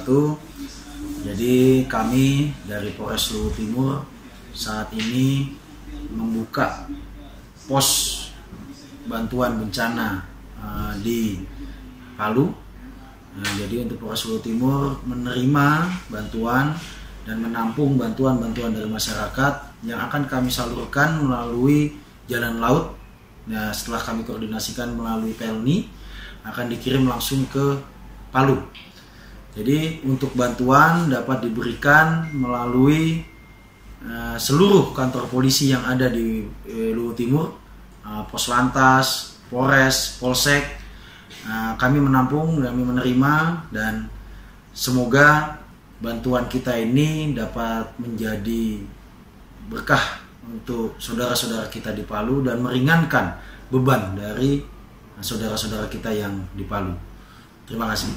wabarakatuh. Jadi kami dari Polres Luwu Timur saat ini membuka pos bantuan bencana di Palu. Jadi untuk Polres Luwu Timur menerima bantuan dan menampung bantuan-bantuan dari masyarakat yang akan kami salurkan melalui jalan laut. Nah, setelah kami koordinasikan melalui Pelni, akan dikirim langsung ke Palu. Jadi untuk bantuan dapat diberikan melalui seluruh kantor polisi yang ada di Luwu Timur, Pos Lantas, Polres, Polsek. Kami menampung, kami menerima, dan semoga bantuan kita ini dapat menjadi berkah untuk saudara-saudara kita di Palu dan meringankan beban dari saudara-saudara kita yang di Palu. Terima kasih.